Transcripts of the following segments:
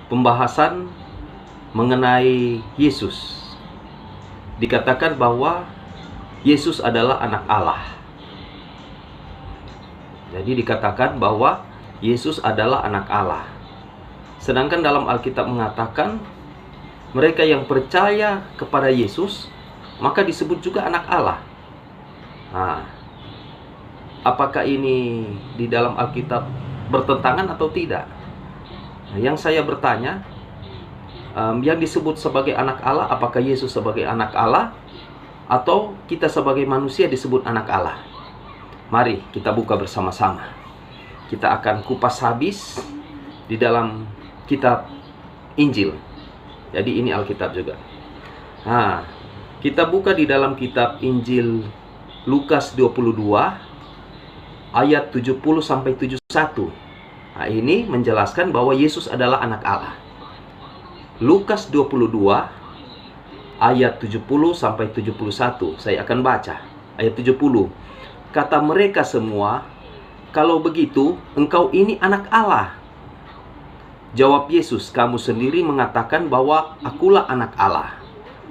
pembahasan mengenai Yesus. Dikatakan bahwa Yesus adalah anak Allah. Jadi dikatakan bahwa Yesus adalah anak Allah. Sedangkan dalam Alkitab mengatakan mereka yang percaya kepada Yesus maka disebut juga anak Allah. Nah, apakah ini di dalam Alkitab bertentangan atau tidak? Nah, yang saya bertanya, yang disebut sebagai anak Allah, apakah Yesus sebagai anak Allah atau kita sebagai manusia disebut anak Allah? Mari kita buka bersama-sama. Kita akan kupas habis di dalam kitab Injil. Jadi ini Alkitab juga. Nah, kita buka di dalam kitab Injil Lukas 22 ayat 70 sampai 71. Nah, ini menjelaskan bahwa Yesus adalah anak Allah. Lukas 22 ayat 70 sampai 71. Saya akan baca ayat 70. Kata mereka semua, "Kalau begitu, engkau ini anak Allah." Jawab Yesus, "Kamu sendiri mengatakan bahwa akulah anak Allah."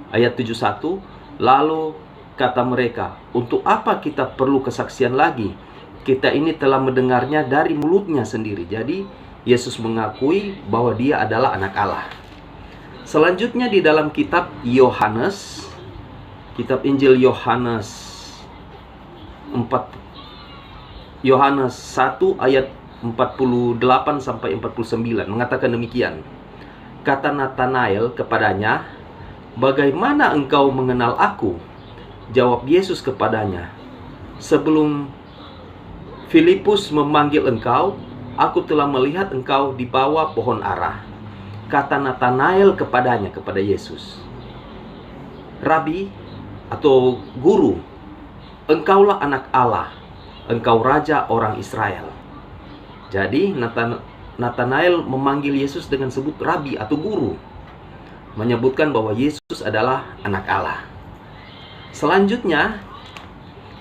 Ayat 71, lalu kata mereka, "Untuk apa kita perlu kesaksian lagi? Kita ini telah mendengarnya dari mulutnya sendiri." Jadi, Yesus mengakui bahwa dia adalah anak Allah. Selanjutnya di dalam kitab Yohanes, kitab Injil Yohanes 1 ayat 48 sampai 49 mengatakan demikian. Kata Natanael kepadanya, "Bagaimana engkau mengenal aku?" Jawab Yesus kepadanya, "Sebelum Filipus memanggil engkau, aku telah melihat engkau di bawah pohon ara." Kata Natanael kepadanya, kepada Yesus, "Rabi," atau guru, "engkaulah anak Allah, engkau raja orang Israel." Jadi Natanael memanggil Yesus dengan sebut Rabi atau guru, menyebutkan bahwa Yesus adalah anak Allah. Selanjutnya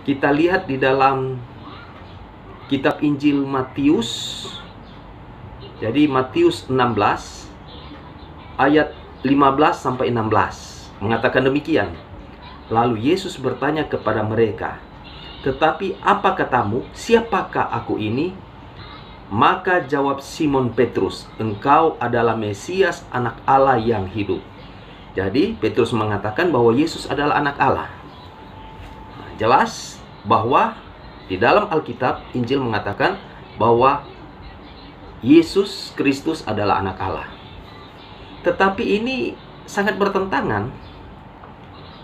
kita lihat di dalam kitab Injil Matius. Jadi Matius 16 ayat 15 sampai 16 mengatakan demikian. Lalu Yesus bertanya kepada mereka, "Tetapi apa katamu, siapakah aku ini?" Maka jawab Simon Petrus, "Engkau adalah Mesias, anak Allah yang hidup." Jadi Petrus mengatakan bahwa Yesus adalah anak Allah. Jelas bahwa di dalam Alkitab Injil mengatakan bahwa Yesus Kristus adalah anak Allah. Tetapi ini sangat bertentangan,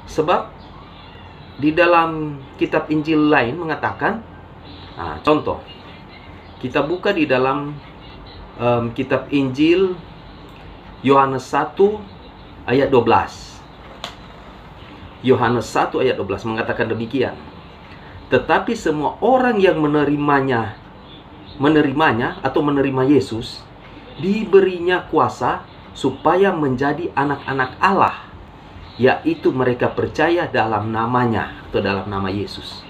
sebab di dalam kitab Injil lain mengatakan, contoh, kita buka di dalam kitab Injil Yohanes 1 ayat 12. Yohanes 1 ayat 12 mengatakan demikian. "Tetapi semua orang yang menerimanya atau menerima Yesus, diberinya kuasa supaya menjadi anak-anak Allah, yaitu mereka percaya dalam namanya," atau dalam nama Yesus.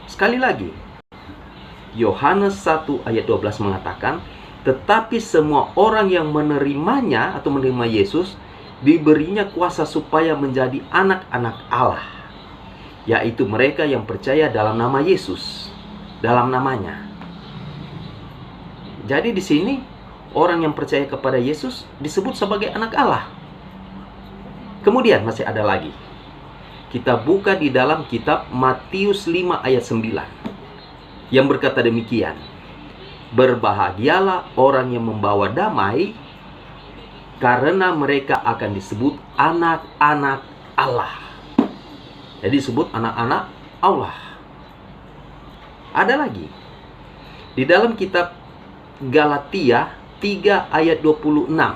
Sekali lagi, Yohanes 1 ayat 12 mengatakan, "Tetapi semua orang yang menerimanya atau menerima Yesus, diberinya kuasa supaya menjadi anak-anak Allah, yaitu mereka yang percaya dalam nama Yesus, dalam namanya." Jadi di sini orang yang percaya kepada Yesus disebut sebagai anak Allah. Kemudian masih ada lagi. Kita buka di dalam kitab Matius 5 ayat 9 yang berkata demikian, "Berbahagialah orang yang membawa damai, karena mereka akan disebut anak-anak Allah." Jadi disebut anak-anak Allah. Ada lagi. Di dalam kitab Galatia 3 ayat 26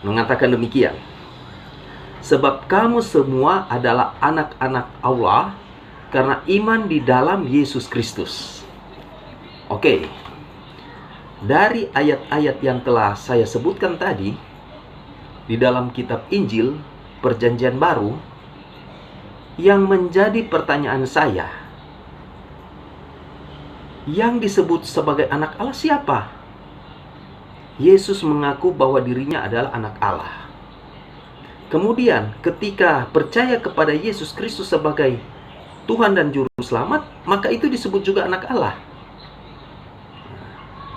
mengatakan demikian, "Sebab kamu semua adalah anak-anak Allah karena iman di dalam Yesus Kristus." Oke. Dari ayat-ayat yang telah saya sebutkan tadi, di dalam kitab Injil Perjanjian Baru, yang menjadi pertanyaan saya, yang disebut sebagai anak Allah siapa? Yesus mengaku bahwa dirinya adalah anak Allah. Kemudian ketika percaya kepada Yesus Kristus sebagai Tuhan dan Juru Selamat, maka itu disebut juga anak Allah.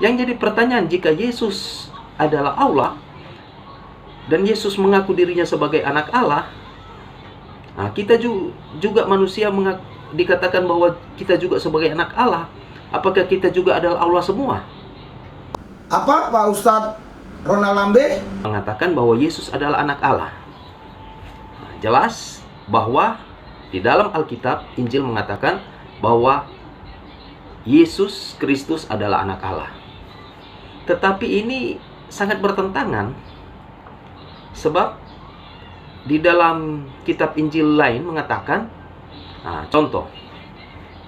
Yang jadi pertanyaan, jika Yesus adalah Allah dan Yesus mengaku dirinya sebagai anak Allah, nah, kita juga manusia dikatakan bahwa kita juga sebagai anak Allah. Apakah kita juga adalah Allah semua? Apa Pak Ustadz Ronald Lambe? Mengatakan bahwa Yesus adalah anak Allah. Nah, jelas bahwa di dalam Alkitab, Injil mengatakan bahwa Yesus Kristus adalah anak Allah. Tetapi ini sangat bertentangan, sebab di dalam kitab Injil lain mengatakan, nah, contoh,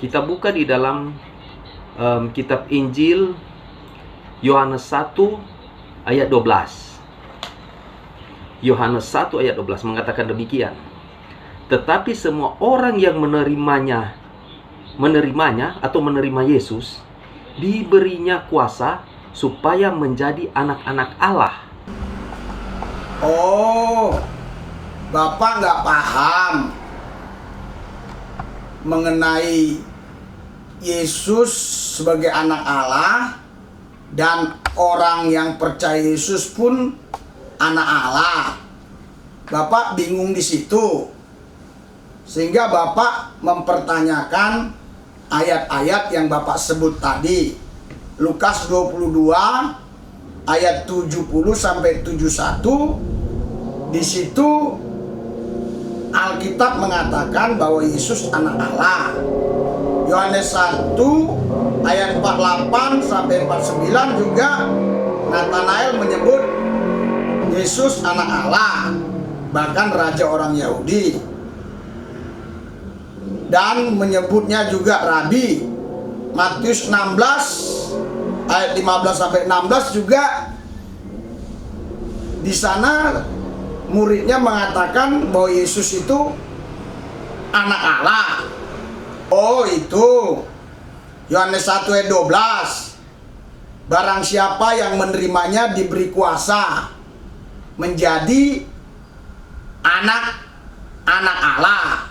kita buka di dalam kitab Injil Yohanes 1 ayat 12. Yohanes 1 ayat 12 mengatakan demikian. Tetapi semua orang yang menerimanya atau menerima Yesus, diberinya kuasa supaya menjadi anak-anak Allah. Oh, Bapak nggak paham mengenai Yesus sebagai anak Allah, dan orang yang percaya Yesus pun anak Allah. Bapak bingung di situ, sehingga Bapak mempertanyakan ayat-ayat yang Bapak sebut tadi. Lukas 22 ayat 70 sampai 71. Di situ Alkitab mengatakan bahwa Yesus anak Allah. Yohanes 1 ayat 48 sampai 49 juga Nathanael menyebut Yesus anak Allah, bahkan raja orang Yahudi, dan menyebutnya juga rabi. Matius 16 ayat 15 sampai 16 juga di sana muridnya mengatakan bahwa Yesus itu anak Allah. Oh, itu Yohanes 1 ayat 12. Barang siapa yang menerimanya diberi kuasa menjadi anak-anak Allah.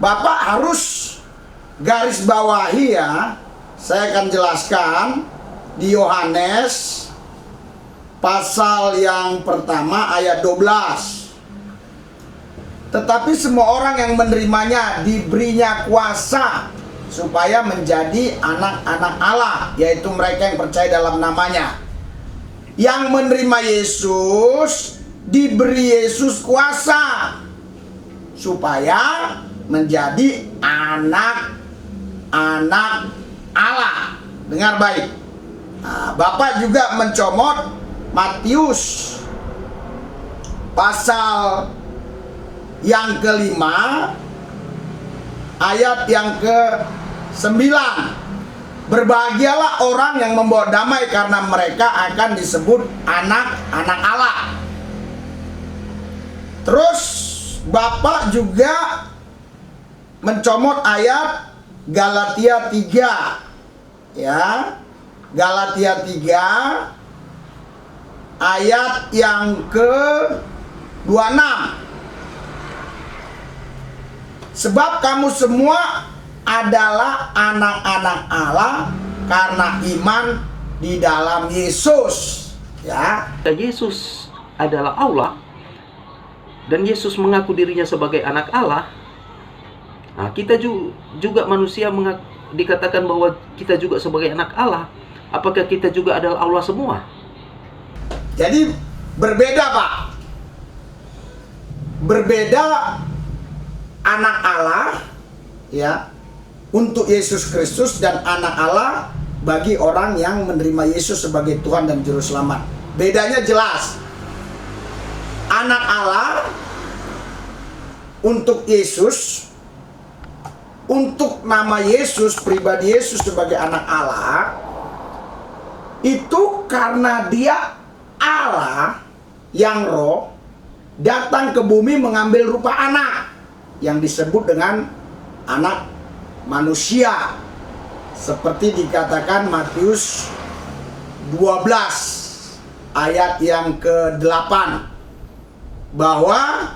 Bapak harus garis bawahi ya. Saya akan jelaskan di Yohanes pasal yang pertama ayat 12. Tetapi semua orang yang menerimanya diberinya kuasa supaya menjadi anak-anak Allah, yaitu mereka yang percaya dalam namanya. Yang menerima Yesus diberi Yesus kuasa supaya menjadi anak-anak Allah. Dengar baik. Nah, Bapak juga mencomot Matius pasal yang kelima ayat yang ke-9. Berbahagialah orang yang membawa damai, karena mereka akan disebut anak-anak Allah. Terus Bapak juga mencomot ayat Galatia 3. Ya, Galatia 3 ayat yang ke-26. Sebab kamu semua adalah anak-anak Allah karena iman di dalam Yesus. Ya, Yesus adalah Allah dan Yesus mengaku dirinya sebagai anak Allah. Nah, kita juga manusia dikatakan bahwa kita juga sebagai anak Allah. Apakah kita juga adalah Allah semua? Jadi berbeda, Pak. Berbeda anak Allah ya untuk Yesus Kristus dan anak Allah bagi orang yang menerima Yesus sebagai Tuhan dan Juru Selamat. Bedanya jelas. Anak Allah untuk Yesus, untuk nama Yesus, pribadi Yesus sebagai anak Allah, itu karena dia Allah yang roh datang ke bumi mengambil rupa anak yang disebut dengan anak manusia, seperti dikatakan Matius 12 ayat yang ke-8. Bahwa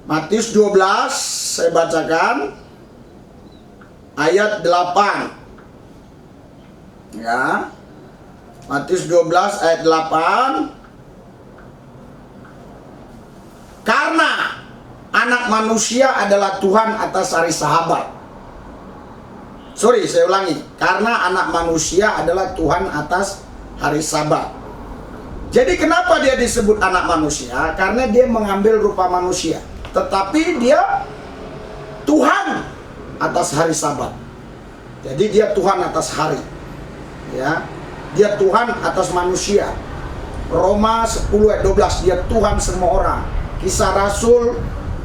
Matius 12 saya bacakan ayat 8. Ya. Matius 12 ayat 8. Karena anak manusia adalah Tuhan atas hari Sabat. Sorry, saya ulangi. Karena anak manusia adalah Tuhan atas hari Sabat. Jadi kenapa dia disebut anak manusia? Karena dia mengambil rupa manusia. Tetapi dia Tuhan atas hari Sabat. Jadi dia Tuhan atas hari. Ya. Dia Tuhan atas manusia. Roma 10 ayat 12, dia Tuhan semua orang. Kisah Rasul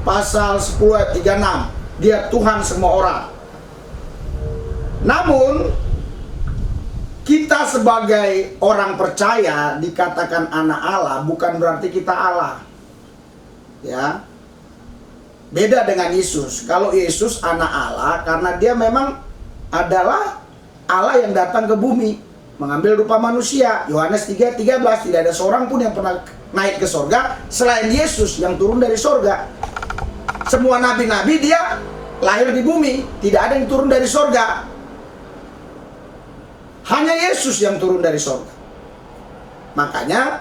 pasal 10 ayat 36, dia Tuhan semua orang. Namun kita sebagai orang percaya dikatakan anak Allah bukan berarti kita Allah. Ya. Beda dengan Yesus. Kalau Yesus anak Allah karena dia memang adalah Allah yang datang ke bumi, mengambil rupa manusia. Yohanes 3:13, tidak ada seorang pun yang pernah naik ke sorga selain Yesus yang turun dari sorga. Semua nabi-nabi dia lahir di bumi, tidak ada yang turun dari sorga. Hanya Yesus yang turun dari sorga. Makanya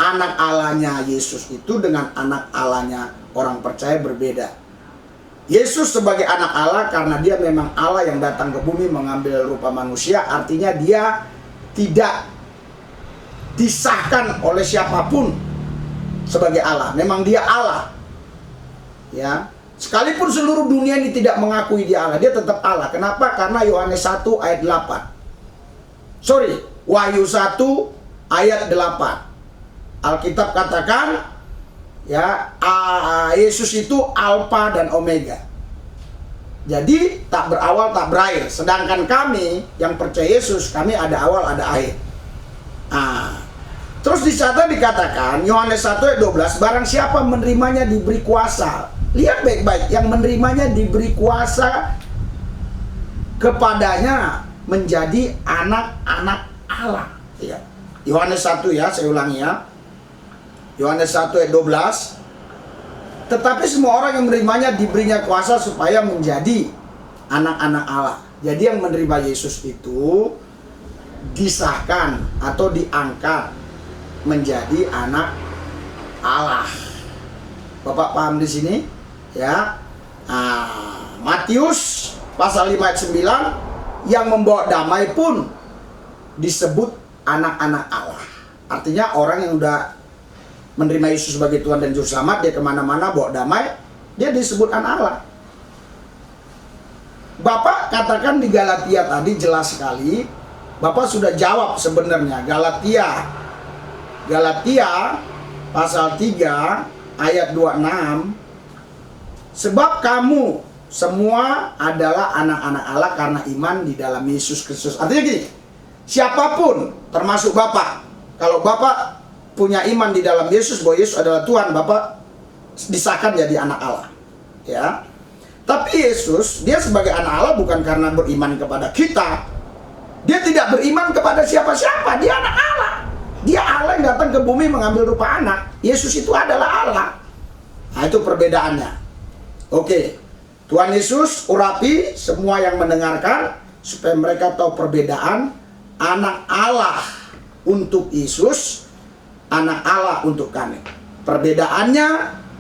anak Allahnya Yesus itu dengan anak Allahnya orang percaya berbeda. Yesus sebagai anak Allah karena dia memang Allah yang datang ke bumi mengambil rupa manusia, artinya dia tidak disahkan oleh siapapun sebagai Allah. Memang dia Allah. Ya. Sekalipun seluruh dunia ini tidak mengakui dia Allah, dia tetap Allah. Kenapa? Karena Yohanes 1 ayat 8. Wahyu 1 ayat 8. Alkitab katakan ya, Yesus itu Alfa dan Omega. Jadi tak berawal tak berakhir. Sedangkan kami yang percaya Yesus, kami ada awal ada akhir. Terus di sana dikatakan Yohanes 1 ayat 12, barang siapa menerimanya diberi kuasa. Lihat baik-baik, yang menerimanya diberi kuasa kepadanya menjadi anak-anak Allah. Ya. Yohanes 1 ya, saya ulangi ya. Yohanes 1 ayat 12. Tetapi semua orang yang menerimanya diberinya kuasa supaya menjadi anak-anak Allah. Jadi yang menerima Yesus itu disahkan atau diangkat menjadi anak Allah. Bapak paham di sini? Ya. Matius pasal 5 ayat 9, yang membawa damai pun disebut anak-anak Allah. Artinya orang yang udah menerima Yesus sebagai Tuhan dan Juru Selamat, dia kemana-mana bawa damai, dia disebut anak Allah. Bapak katakan di Galatia tadi jelas sekali, Bapak sudah jawab sebenarnya. Galatia pasal 3 ayat 26, sebab kamu semua adalah anak-anak Allah karena iman di dalam Yesus Kristus. Artinya gini, siapapun termasuk Bapak, kalau Bapak punya iman di dalam Yesus bahwa Yesus adalah Tuhan, Bapak disahkan jadi anak Allah. Ya. Tapi Yesus, dia sebagai anak Allah bukan karena beriman kepada kita. Dia tidak beriman kepada siapa-siapa, dia anak Allah. Dia Allah yang datang ke bumi mengambil rupa anak. Yesus itu adalah Allah. Nah, itu perbedaannya. Oke. Tuhan Yesus urapi semua yang mendengarkan supaya mereka tahu perbedaan anak Allah untuk Yesus, anak Allah untuk kami. Perbedaannya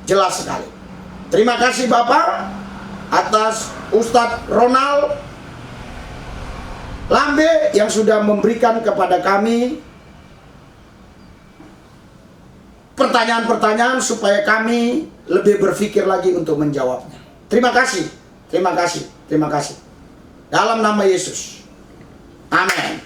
jelas sekali. Terima kasih Bapak atas Ustadz Ronald Lambe yang sudah memberikan kepada kami pertanyaan-pertanyaan supaya kami lebih berpikir lagi untuk menjawabnya. Terima kasih, terima kasih, terima kasih. Dalam nama Yesus. Amin.